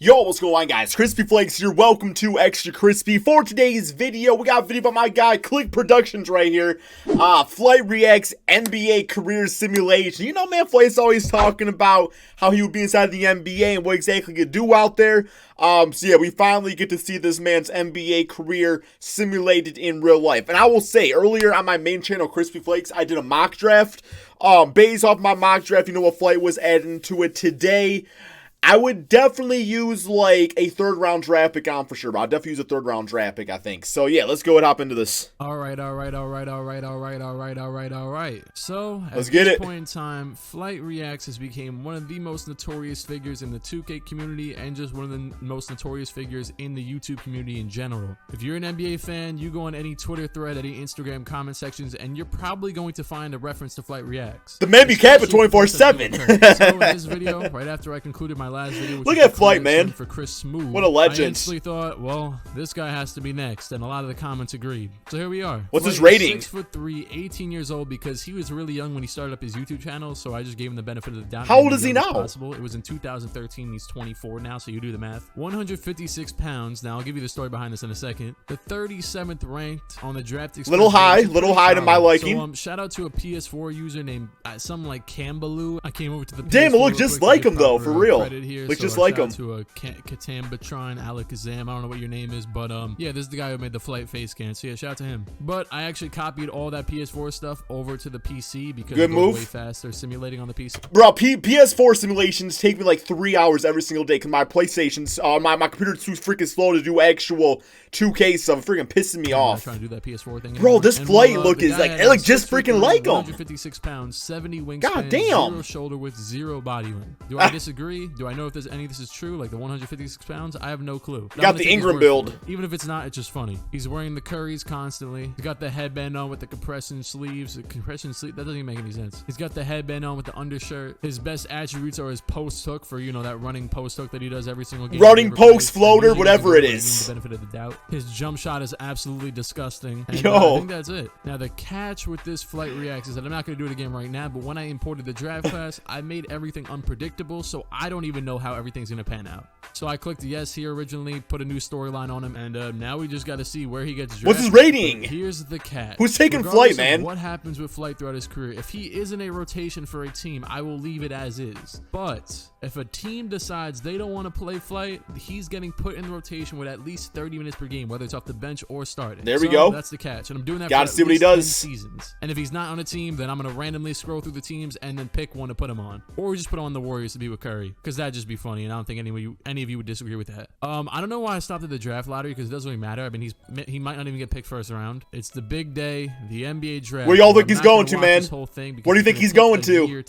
Yo, what's going on, guys? Crispy Flakes here. Welcome to Extra Crispy. For today's video, we got a video by my guy, Click Productions right here. FlightReacts NBA Career Simulation. You know, man, Flight's always talking about how he would be inside the NBA and what exactly he could do out there. So yeah, we finally get to see this man's NBA career simulated in real life. And I will say, earlier on my main channel, Crispy Flakes, I did a mock draft. Based off my mock draft, you know what Flight was adding to it today. I would definitely use like a third round draft pick on for sure. I'll definitely use a third round draft pick, I think. So yeah, let's go and hop into this. All right. So at let's get this it. point in time, FlightReacts has become one of the most notorious figures in the 2K community and just one of the most notorious figures in the YouTube community in general. If you're an NBA fan, you go on any Twitter thread, any Instagram comment sections, and you're probably going to find a reference to FlightReacts. The man be capping 24/7. So in this video, right after I concluded my last video, which look was at Flight, man. For Chris Smooth, what a legend. I instantly thought, well, this guy has to be next, and a lot of the comments agreed. So here we are. What's Flight his rating? 6'3", 18 years old, because he was really young when he started up his YouTube channel, so I just gave him the benefit of the doubt. How old is he now? Possible. It was in 2013. He's 24 now, so you do the math. 156 pounds. Now I'll give you the story behind this in a second. The 37th ranked on the draft. Little high to my liking. So shout out to a PS4 user named some like Cambaloo. I came over to the damn, it looked just like him though, for real. Look just like him. To a Katambatron Alakazam. I don't know what your name is, but yeah, this is the guy who made the Flight face scan. So yeah, shout out to him. But I actually copied all that PS4 stuff over to the PC because good move. Way faster simulating on the PC. Bro, PS4 simulations take me like 3 hours every single day because my PlayStation's my computer's too freaking slow to do actual 2K stuff. Freaking pissing me off. I'm trying to do that PS4 thing. Bro, this Flight look is like, it look just freaking like him. 156 pounds, 70 wingspan, God damn. 0 shoulder width, 0 body length. Do I disagree? Do I know if there's any of this is true? Like the 156 pounds? I have no clue. You got the Ingram build. Even if it's not, it's just funny. He's wearing the Currys constantly. He's got the headband on with the compression sleeves. The compression sleeve, that doesn't even make any sense. He's got the headband on with the undershirt. His best attributes are his post hook for, you know, that running post hook that he does every single game. Running post floater, whatever it is. The benefit of the doubt. His jump shot is absolutely disgusting. And, yo, I think that's it. Now the catch with this FlightReacts is that I'm not going to do it again right now, but when I imported the draft class, I made everything unpredictable, so I don't even know how everything's going to pan out. So I clicked yes here originally, put a new storyline on him, and now we just got to see where he gets drafted. What's his rating? But here's the catch. Who's taking Flight, man? What happens with Flight throughout his career? If he is in a rotation for a team, I will leave it as is. But if a team decides they don't want to play Flight, he's getting put in the rotation with at least 30 minutes per game, whether it's off the bench or starting. There we go. That's the catch, and I'm doing that. Gotta for see what he does. 10 seasons. And if he's not on a team, then I'm gonna randomly scroll through the teams and then pick one to put him on, or just put on the Warriors to be with Curry, because that'd just be funny. And I don't think any of you would disagree with that. I don't know why I stopped at the draft lottery, because it doesn't really matter. I mean, he might not even get picked first round. It's the big day, the NBA draft. Where y'all think he's going to, man? Where do you think he's going to?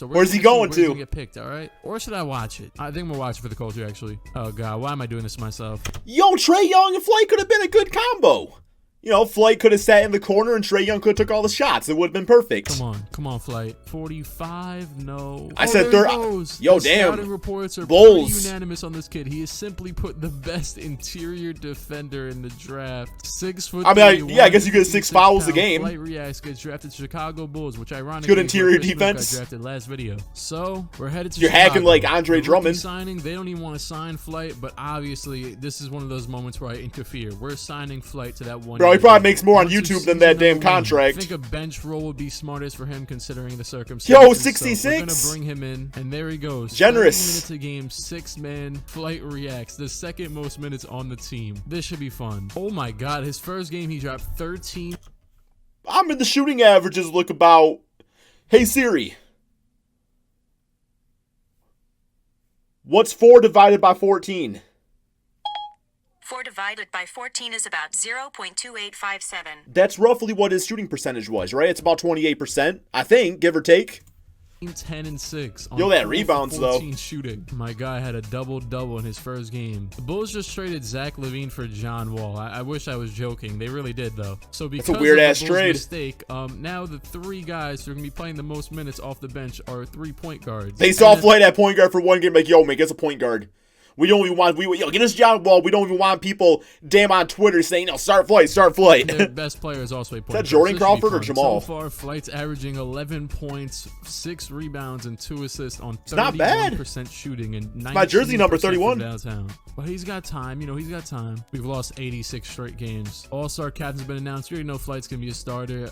Where's he going to? Get picked, all right? Or should I watch it? I think I'm gonna watch it for the culture, actually. Oh god, why am I doing this to myself? Yo, Trae Young and Flight could have been a good combo. You know, Flight could have sat in the corner and Trae Young could have took all the shots. It would have been perfect. Come on, Flight. 45, no. I said third. Yo, the damn. Scouting reports are Bulls. unanimous on this kid. He has simply put the best interior defender in the draft. 6 foot. I mean, yeah, I guess you get 6 fouls a game. FlightReacts gets drafted to Chicago Bulls, which ironically good interior defense. Got drafted last video. So we're headed to. You're Chicago. hacking like Andre Drummond. Signing. They don't even want to sign Flight, but obviously this is one of those moments where I interfere. We're signing Flight to that one. Bro, he probably makes more on YouTube than that damn contract. I think a bench role would be smartest for him considering the circumstances. Yo, 66. So we're gonna bring him in, and there he goes. Generous. 30 minutes a game, 6-man. FlightReacts, the second most minutes on the team. This should be fun. Oh my god, his first game he dropped 13. I mean, the shooting averages look about. Hey Siri, what's 4 divided by 14? 4 divided by 14 is about 0.2857. That's roughly what his shooting percentage was, right? It's about 28%, I think, give or take. 10 and 6. Yo, that rebounds though. Shooting. My guy had a double-double in his first game. The Bulls just traded Zach LaVine for John Wall. I wish I was joking. They really did though. So because that's a weird ass of the Bulls' trade. Mistake, now the 3 guys who are gonna be playing the most minutes off the bench are 3 point guards. They saw Flight at point guard for one game, like, yo, man, guess a point guard. We don't even want get us John Wall. We don't even want people damn on Twitter saying, "No, start Flight, start Flight." Their best player is also a point. Is that Jordan Crawford or Jamal? So far, Flight's averaging 11 points, 6 rebounds, and 2 assists on 31% shooting and 19% my jersey number 31 downtown. But he's got time. You know, he's got time. We've lost 86 straight games. All-Star captain's been announced. You already know Flight's gonna be a starter.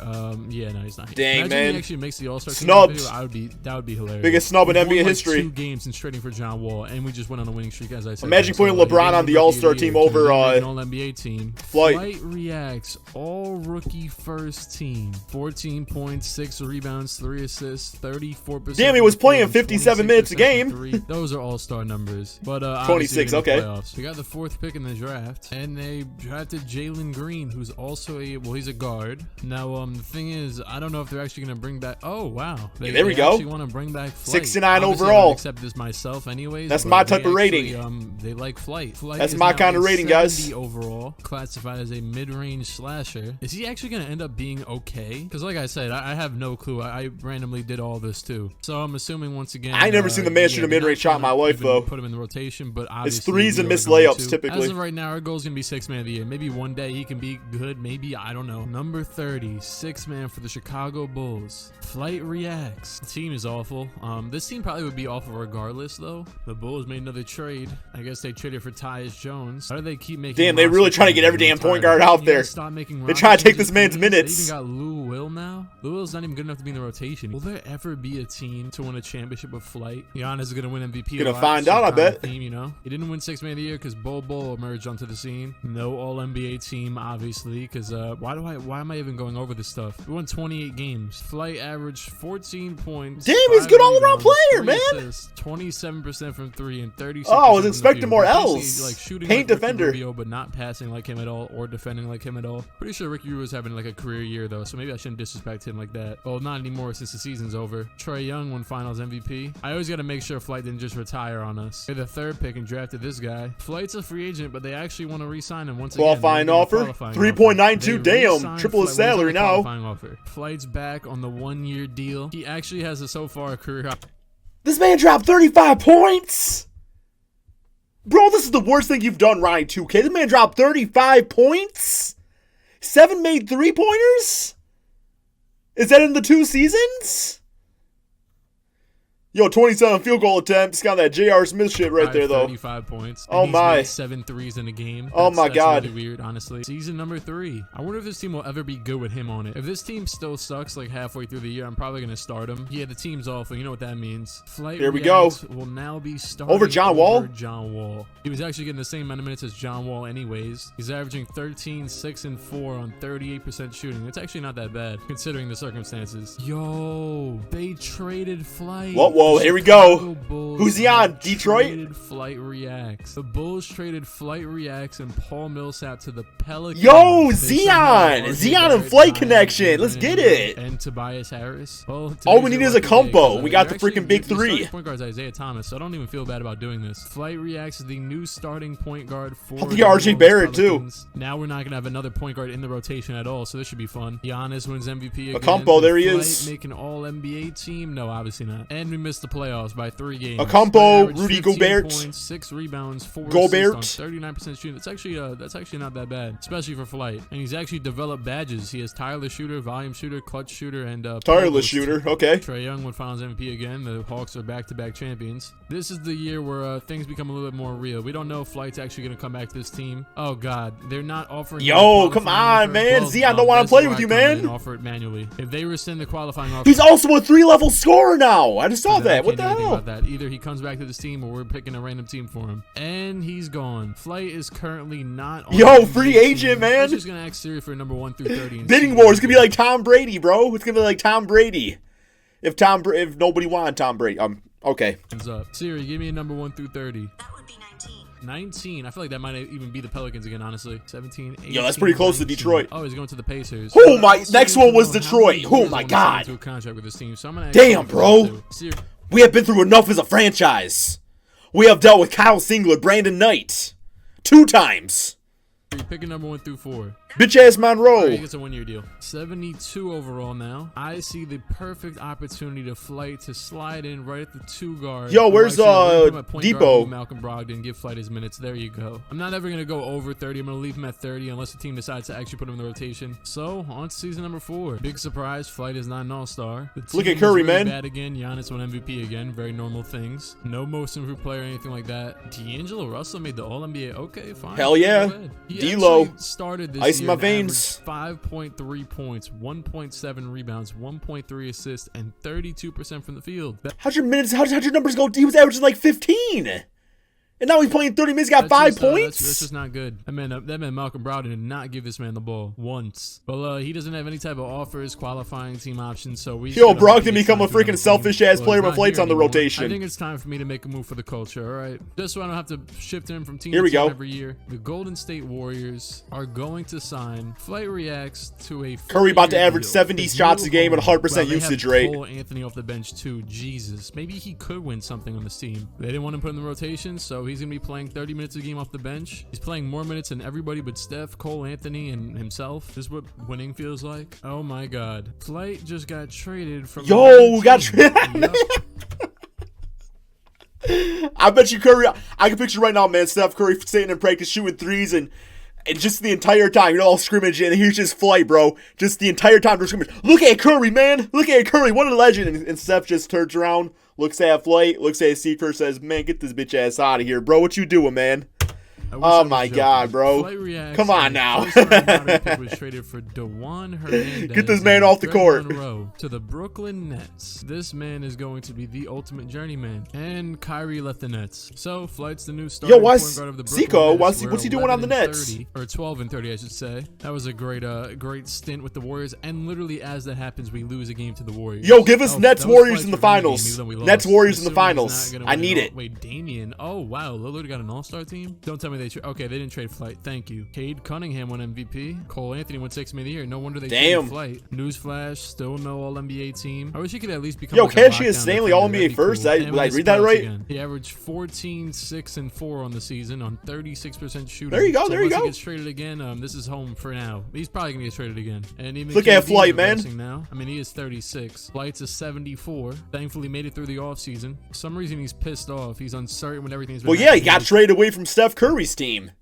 Yeah, no, he's not. Dang, Imagine man. he actually makes the All-Star Snubbed. team. That would be hilarious. Biggest snub in NBA like history. 2 games since trading for John Wall, and we just went on a winning streak, as I said. Imagine putting LeBron on the All-Star team over an All-NBA team. Flight. FlightReacts all-rookie first team. 14 points, 6 rebounds, 3 assists, 34%. Damn, he was playing 57 minutes a game. Those are all-star numbers. But 26, okay. Playoffs. We got the 4th pick in the draft, and they drafted Jalen Green, who's also he's a guard. Now, the thing is, I don't know if they're actually going to bring back. Oh, wow. There we go. They actually want to bring back Flight. 69 Obviously, overall. I would accept this myself, anyways. That's my type of rating. They like Flight. That's my kind of rating, guys. 70 overall, classified as a mid-range slasher. Is he actually going to end up being okay? Because like I said, I have no clue. I randomly did all this too. So I'm assuming once again. I never seen the man shoot a mid-range shot in my life, though. Put him in the rotation, but it's obviously threes and missed layups typically. As of right now, our goal is going to be 6th man of the year. Maybe one day he can be good. Maybe, I don't know. Number 30, 6th man for the Chicago Bulls. FlightReacts. The team is awful. This team probably would be awful regardless, though. The Bulls made another trade. I guess they traded for Tyus Jones. How do they keep making? Damn, they really trying to get every damn point guard out there. Stop making. They're trying to take this man's minutes. They even got Lou Will now. Lou Will's not even good enough to be in the rotation. Will there ever be a team to win a championship with Flight? Giannis is gonna win MVP. Gonna find out, I bet. Team, you know, he didn't win 6th man of the year because Bol emerged onto the scene. No All NBA team, obviously, because why am I even going over this stuff? We won 28 games. Flight averaged 14 points. Damn, he's good all-around player, man. 27% from 3 and 36%. Oh, I was expecting more L's. Like shooting paint like defender, Rubio, but not passing like him at all or defending like him at all. Pretty sure Ricky Rubio's having like a career year though, so maybe I shouldn't disrespect him like that. Well, not anymore since the season's over. Trae Young won Finals MVP. I always got to make sure Flight didn't just retire on us. They're the 3rd pick and drafted this guy. Flight's a free agent, but they actually want to re-sign him once again. Qualifying offer, 3.92. Damn, triple his salary now. Offer. Flight's back on the 1-year deal. He actually has a so far career. This man dropped 35 points. Bro, this is the worst thing you've done, Ryan 2K. This man dropped 35 points. 7 made 3-pointers. Is that in the 2 seasons? Yo, 27 field goal attempts. Got that J.R. Smith shit right there, though. 35 points. Oh, my. 7 threes in a game. Oh, my God. That's really weird, honestly. Season number 3. I wonder if this team will ever be good with him on it. If this team still sucks like halfway through the year, I'm probably going to start him. Yeah, the team's awful. You know what that means. Here we go. Will now be starting over John Wall. John Wall. He was actually getting the same amount of minutes as John Wall anyways. He's averaging 13, 6, and 4 on 38% shooting. It's actually not that bad considering the circumstances. Yo, they traded Flight. Whoa, here we go. Bulls. Who's he on? Detroit? FlightReacts. The Bulls traded FlightReacts and Paul Millsap to the Pelicans. Yo, Zion and Flight connection. Let's get it. And Tobias Harris. Well, all we need is a combo. We got the freaking big 3. Point guard's Isaiah Thomas, so I don't even feel bad about doing this. FlightReacts is the new starting point guard for the RJ Barrett Pelicans. Too. Now we're not gonna have another point guard in the rotation at all, so this should be fun. Giannis wins MVP again. A combo, there he is. Make an All NBA team? No, obviously not. And we missed the playoffs by 3 games. A combo, Rudy Gobert. Points, 6 rebounds, 4 Gobert. assists on 39% shooting. That's actually not that bad, especially for Flight. And he's actually developed badges. He has tireless shooter, volume shooter, clutch shooter, and tireless shooter. Okay. Trae Young won Finals MVP again. The Hawks are back-to-back champions. This is the year where things become a little bit more real. We don't know if Flight's actually going to come back to this team. Oh God, they're not offering. Yo, come on, man. Well, Zion don't want to play with you, man. And offer it manually. If they rescind the qualifying offer, he's also a 3-level scorer now. I just saw that. What the hell? About that. Either he comes back to this team or we're picking a random team for him. And he's gone. Flight is currently not on. Yo, free agent, man. I'm just going to ask Siri for number 1 through 30. Bidding war. It's going to be like Tom Brady, bro. It's going to be like Tom Brady. If nobody wanted Tom Brady. Okay. Hands up. Siri, give me a number 1 through 30. That would be 19. 19. I feel like that might even be the Pelicans again, honestly. 17, 18, yo, that's pretty close 19. to Detroit. Oh, he's going to the Pacers. Oh, my. Next one was Detroit. Oh, my God. To a contract with this team. So I'm gonna damn, bro. We have been through enough as a franchise. We have dealt with Kyle Singler, Brandon Knight. 2 times. 3. Pick a number 1 through 4. Bitch ass He Monroe. gets a 1-year deal. 72 overall now. I see the perfect opportunity to Flight to slide in right at the 2 guard. Yo, where's Depot? Malcolm Brogdon, give Flight his minutes. There you go. I'm not ever gonna go over 30. I'm gonna leave him at 30 unless the team decides to actually put him in the rotation. So on to season number 4. Big surprise, Flight is not an all-star. Look at Curry, man. Bad again. Giannis won MVP again. Very normal things. No most improved player or anything like that. D'Angelo Russell made the All-NBA. Okay, fine. Hell yeah. D'Lo. Started this Ice year in my and veins. averaged 5.3 points, 1.7 rebounds, 1.3 assists, and 32% from the field. How'd your numbers go? He was averaging like 15. And now he's playing 30 minutes, got 5 points? That's just not good. That man Malcolm Brogdon did not give this man the ball once. But he doesn't have any type of offers, qualifying team options, so we... Yo, Brogdon become a freaking selfish-ass player when Flight's on the anymore. rotation. I think it's time for me to make a move for the culture, all right? Just so I don't have to shift him from team Here to we team go. every year. The Golden State Warriors are going to sign FlightReacts to a... Curry about to average deal. 70 His shots new a game at home. 100% Well, they usage have rate. Cole Anthony off the bench too. Jesus, maybe he could win something on this team. They didn't want him put in the rotation, so he's gonna be playing 30 minutes a game off the bench. He's playing more minutes than everybody but Steph, Cole Anthony, and himself. This is what winning feels like. Oh my God, Flight just got traded from... Yo, got traded. Yep. I bet you Curry, I can picture right now, man, Steph Curry sitting in practice shooting threes and just the entire time, you know, all scrimmage, and here's just Flight, bro. Just the entire time they're scrimmage. Look at Curry, man. Look at Curry. What a legend. And Steph just turns around, looks at Flight, looks at Seeker, says, man, get this bitch ass out of here, bro. What you doing, man? Oh my God, bro. Come on now. Was traded for DeJuan Hernandez. Get this man off the court. Monroe to the Brooklyn Nets. This man is going to be the ultimate journeyman. And Kyrie left the Nets. So Flight's the new starting point guard of the Brooklyn Zico, Nets. what's he doing on the Nets? 30, or 12 and 30, I should say. That was a great stint with the Warriors. And literally, as that happens, we lose a game to the Warriors. Yo, give us Nets Warriors in the finals. Nets Warriors in the finals. I need it. Wait, Damian. Oh wow, Lillard got an All-Star team. Don't tell me they okay. They didn't trade Flight. Thank you. Cade Cunningham won MVP. Cole Anthony won 6th Man of the Year. No wonder they traded Flight. Newsflash, still no All-NBA team. I wish he could at least become. Yo, like Cassius Stanley All-NBA first. Cool. Did I read that right? Again. He averaged 14, 6, and 4 on the season on 36% shooting. There you go. So there you go. He gets traded again. This is home for now. He's probably gonna get traded again. And even look at Flight, man. Now, I mean, he is 36. Flight's a 74. Thankfully, made it through the offseason. For some reason, he's pissed off. He's uncertain when everything's been. Well, yeah, he got traded away from Steph Curry's team.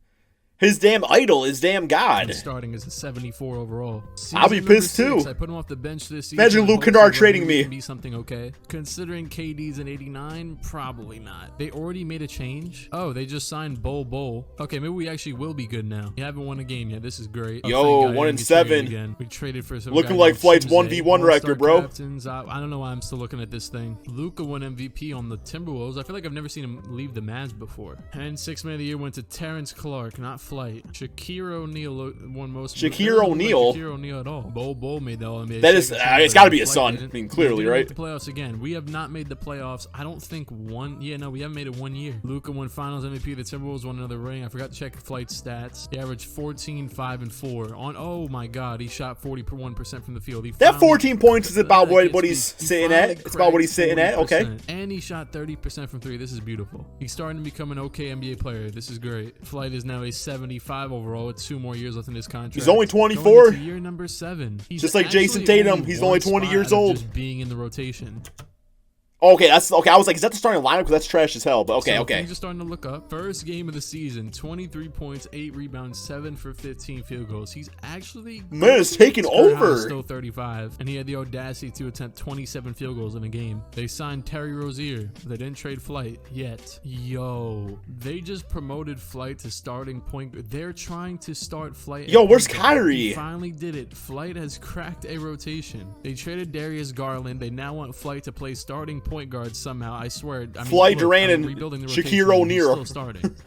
His damn idol, his damn god. Starting as a 74 overall. I'll be pissed too. I put him off the bench this season. Imagine Luke Kennard trading me. Be something okay. Considering KD's an 89, probably not. They already made a change. Oh, they just signed Bol. Okay, maybe we actually will be good now. You haven't won a game yet. This is great. Yo, 1-7. Again. We traded for some. Looking like Flight's 1v1 record, bro. Captains. I don't know why I'm still looking at this thing. Luka won MVP on the Timberwolves. I feel like I've never seen him leave the Mavs before. And 6th Man of the Year went to Terrence Clark, not Flight. Shaquille O'Neal won most. Shaquille O'Neal. Shaquille O'Neal at all. Bol made the All-NBA. That is, it's got to be a son. I mean, clearly, right? The playoffs again. We have not made the playoffs. I don't think one. Yeah, no, we haven't made it 1 year. Luka won Finals MVP. The Timberwolves won another ring. I forgot to check Flight's stats. He averaged 14, 5, and 4. On oh my God, he shot 41% from the field. That 14 points is about what he's sitting at. It's about what he's sitting at. Okay. And he shot 30% from 3. This is beautiful. He's starting to become an okay NBA player. This is great. Flight is now a 75 overall with 2 more years left in his contract. He's only 24. Year number 7. He's just like Jason Tatum. He's only 20 years old. Just being in the rotation. Okay, that's okay. I was like, is that the starting lineup? Because that's trash as hell. But okay, okay. Things are starting to look up. First game of the season, 23 points, 8 rebounds, 7 for 15 field goals. He's actually man is taking over. Still 35, and he had the audacity to attempt 27 field goals in a game. They signed Terry Rozier. They didn't trade Flight yet. Yo, they just promoted Flight to starting point. They're trying to start Flight. Yo, where's Kyrie? He finally did it. Flight has cracked a rotation. They traded Darius Garland. They now want Flight to play starting point guard somehow. I swear. I mean, Flight Durant and Shaquille O'Neal.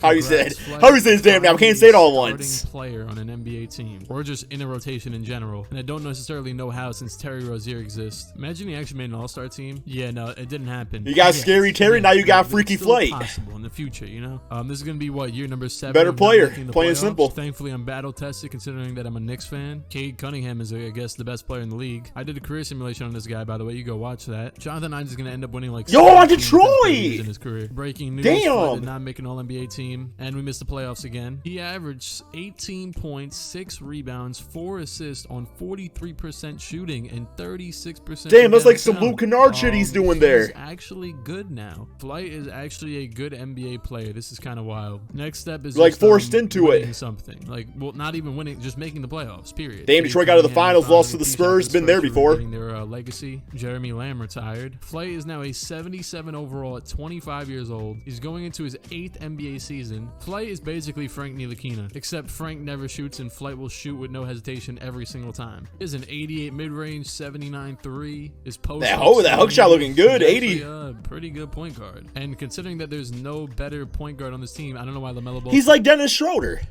How you say it? How you say his damn name? I can't say it all once. Player on an NBA team, or just in a rotation in general. And I don't necessarily know how since Terry Rozier exists. Imagine he actually made an All-Star team. Yeah, no, it didn't happen. You got Scary Terry. Now you got Freaky Flight. Possible in the future, you know. This is gonna be what, year number 7. Better player, plain and simple. Thankfully, I'm battle tested considering that I'm a Knicks fan. Cade Cunningham is, I guess, the best player in the league. I did a career simulation on this guy, by the way. You go watch that. Jonathan Isaac is gonna end up winning like Yo, on 17 Detroit! in his career. Breaking news: Damn. Floyd did not make an All-NBA team, and we missed the playoffs again. He averaged 18 points, 6 rebounds, 4 assists on 43% shooting and 36%. Damn, that's like some Luke Kennard shit he's doing there. He's actually good now. Flight is actually a good NBA player. This is kind of wild. Next step is like just, forced into winning it. Something like, well, not even winning, just making the playoffs. Period. Damn, Detroit got to the finals, lost to the Spurs. Been there before. Their legacy. Jeremy Lamb retired. Flight is now a 77 overall at 25 years old. He's going into his 8th NBA season. Flight is basically Frank Ntilikina, except Frank never shoots and Flight will shoot with no hesitation every single time. Is an 88 mid-range, 79 3. His post. That hook shot looking good. 80. Pretty good point guard. And considering that there's no better point guard on this team, I don't know why LaMelo Ball. He's like Dennis Schroeder.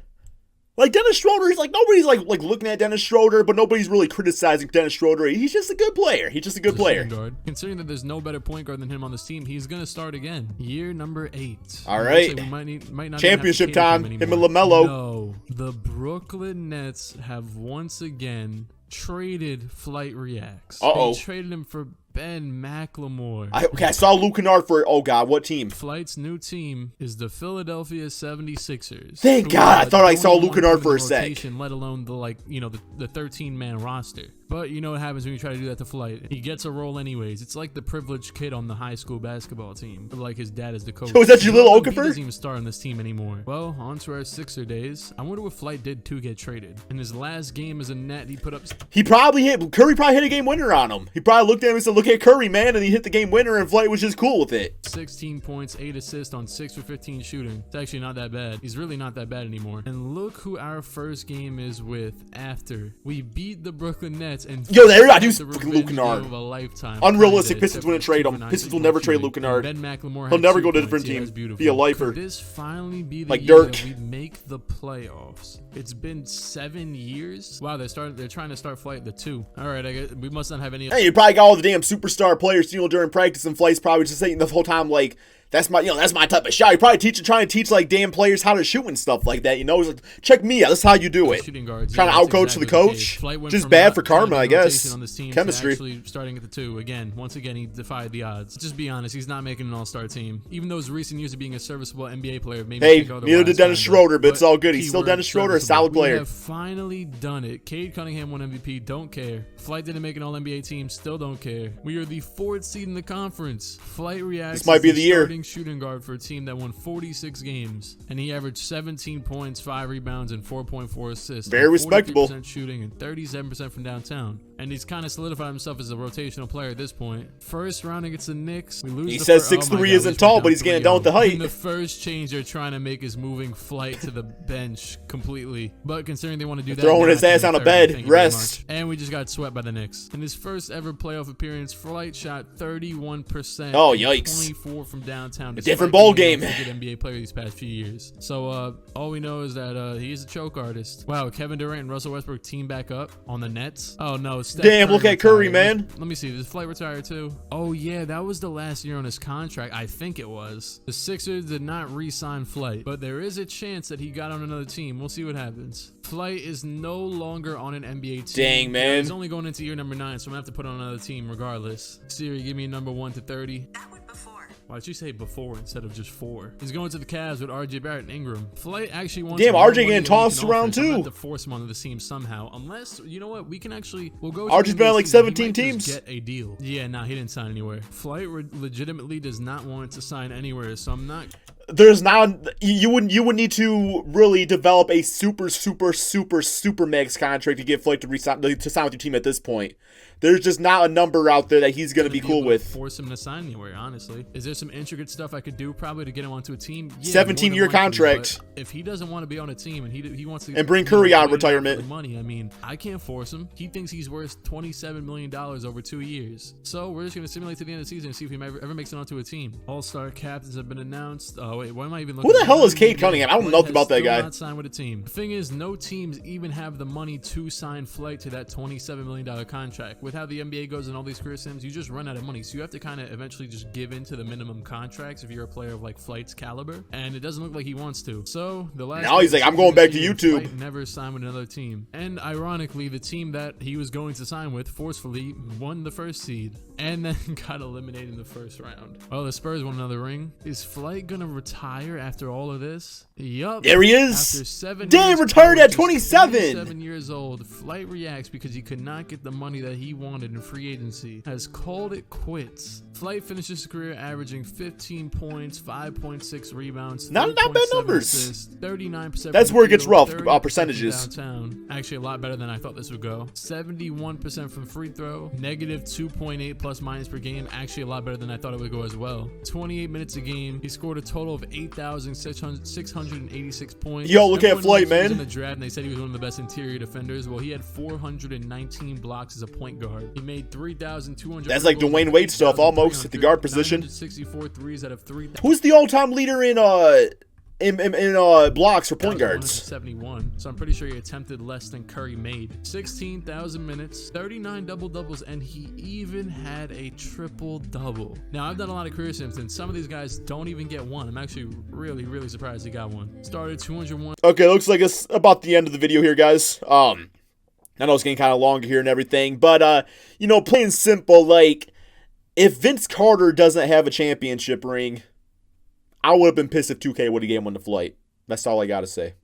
Like Dennis Schroeder, he's like nobody's like looking at Dennis Schroeder, but nobody's really criticizing Dennis Schroeder. He's just a good player. He's just a good player. Guard. Considering that there's no better point guard than him on this team, he's gonna start again. Year number 8. All right. We might not championship time. Him and LaMelo. No, the Brooklyn Nets have once again traded FlightReacts. Uh-oh. They traded him for Ben McLemore. I saw Luke Kennard for, oh God, what team? Flight's new team is the Philadelphia 76ers. Thank God, I thought I saw Luke Kennard for a sec. Let alone the 13-man roster. But you know what happens when you try to do that to Flight? He gets a role anyways. It's like the privileged kid on the high school basketball team. Like his dad is the coach. So is that your little Okafor? He doesn't even start on this team anymore. Well, on to our Sixer days. I wonder what Flight did to get traded. In his last game as a net, he put up... Curry probably hit a game winner on him. He probably looked at him and said, look at Curry, man, and he hit the game winner, and Flight was just cool with it. 16 points, 8 assists on 6 for 15 shooting. It's actually not that bad. He's really not that bad anymore. And look who our first game is with after. We beat the Brooklyn Nets and... Yo, there I do fucking Luke Kennard. Of a lifetime. Unrealistic. Pistons wouldn't trade him. Pistons will never trade Luke Kennard. Ben McLemore He'll never go to a different team. Be a lifer. Could this finally be the like year Dirk. that we make the playoffs? It's been 7 years. Wow, they're trying to start Flight the 2. All right, I guess we must not have any. Hey, you probably got all the damn superstar players, during practice, and Flight's probably just saying the whole time like, that's my type of shot. You're probably trying to teach like damn players how to shoot and stuff like that. He's like, check me out. That's how you do it. Shooting guards, trying to outcoach the coach. Just bad for karma, I guess. On this team Chemistry. Actually starting at the 2 again. Once again, he defied the odds. Just be honest, he's not making an all-star team. Even though his recent years of being a serviceable NBA player made me think otherwise. Neither did Dennis Schroeder, but it's all good. He's still Dennis Schroeder, a solid player. We have finally done it. Cade Cunningham won MVP. Don't care. Flight didn't make an all-NBA team. Still don't care. We are the 4th seed in the conference. FlightReacts. This might be the year. Starting shooting guard for a team that won 46 games, and he averaged 17 points, 5 rebounds, and 4.4 assists. Very respectable. 40% shooting and 37% from downtown. And he's kind of solidified himself as a rotational player at this point. First round against the Knicks, we lose. He says 6'3" isn't tall, but he's getting done with the height. And the first change they're trying to make is moving Flight to the bench completely. But considering they want to do that, throwing his ass on a bed, rest. And we just got swept by the Knicks. In his first ever playoff appearance, Flight shot 31%. Oh, yikes. 24 from downtown. A different ball game. A good NBA player these past few years. So all we know is that he's a choke artist. Wow, Kevin Durant and Russell Westbrook team back up on the Nets. Oh no, Steph damn, Curry look at Curry, retired. man. Let me see. Does Flight retire too? Oh yeah, that was the last year on his contract. I think it was. The Sixers did not re-sign Flight, but there is a chance that he got on another team. We'll see what happens. Flight is no longer on an NBA team. Dang, man. He's only going into year number 9, so I'm gonna have to put on another team regardless. Siri, give me number 1 to 30. That would before. Why'd you say before instead of just 4? He's going to the Cavs with RJ Barrett and Ingram. Flight actually wants. Damn, more RJ money getting than he tossed can around offer, so I'm gonna too. have to force him onto the team somehow. Unless, you know what, we'll go. RJ's been on like 17 teams. Get a deal. Yeah, nah, he didn't sign anywhere. Flight legitimately does not want to sign anywhere, so I'm not. There's now you would need to really develop a super max contract to get Flight to sign with your team at this point. There's just not a number out there that he's going to be cool with. Force him to sign anywhere, honestly. Is there some intricate stuff I could do probably to get him onto a team? Yeah, 17-year contract. If he doesn't want to be on a team and he wants to and bring Curry out of retirement, money. I mean, I can't force him. He thinks he's worth $27 million over 2 years. So we're just going to simulate to the end of the season and see if he ever makes it onto a team. All-star captains have been announced. Oh wait, why am I even looking? Who the hell is Cade Cunningham? I don't know about that guy. Not signed with a team. The thing is, no teams even have the money to sign Flight to that $27 million contract. with how the NBA goes and all these career sims, you just run out of money. So you have to kind of eventually just give in to the minimum contracts if you're a player of like Flight's caliber. And it doesn't look like he wants to. So the last now he's like, I'm going back to YouTube. Flight never signed with another team. And ironically, the team that he was going to sign with forcefully won the first seed and then got eliminated in the first round. Oh, the Spurs won another ring. Is Flight gonna retire after all of this? Yup. There he is. After 7 Damn, years retired at just 27. 27 years old, Flight Reacts because he could not get the money that he wanted in free agency. Has called it quits. Flight finishes his career averaging 15 points, 5.6 rebounds, not bad numbers. Assists, 39%. That's where it gets rough. 30% Percentages. Downtown. Actually, a lot better than I thought this would go. 71% from free throw, negative 2.8 plus minus per game. Actually, a lot better than I thought it would go as well. 28 minutes a game. He scored a total of 8,686 points. Yo, look at Flight, He was in man. the draft, and they said he was one of the best interior defenders. Well, he had 419 blocks as a point guard. He made 3,200. That's like Dwayne Wade stuff, almost at the guard position. 964 threes out of 3. Who's the all-time leader in blocks for point guards? 71. So I'm pretty sure he attempted less than Curry made. 16,000 minutes, 39 double-doubles, and he even had a triple-double. Now, I've done a lot of career sims, and some of these guys don't even get one. I'm actually really, really surprised he got one. Started 201. Okay, looks like it's about the end of the video here, guys. I know it's getting kind of longer here and everything, but, you know, plain simple, like, if Vince Carter doesn't have a championship ring, I would have been pissed if 2K would have gave him one to Flight. That's all I got to say.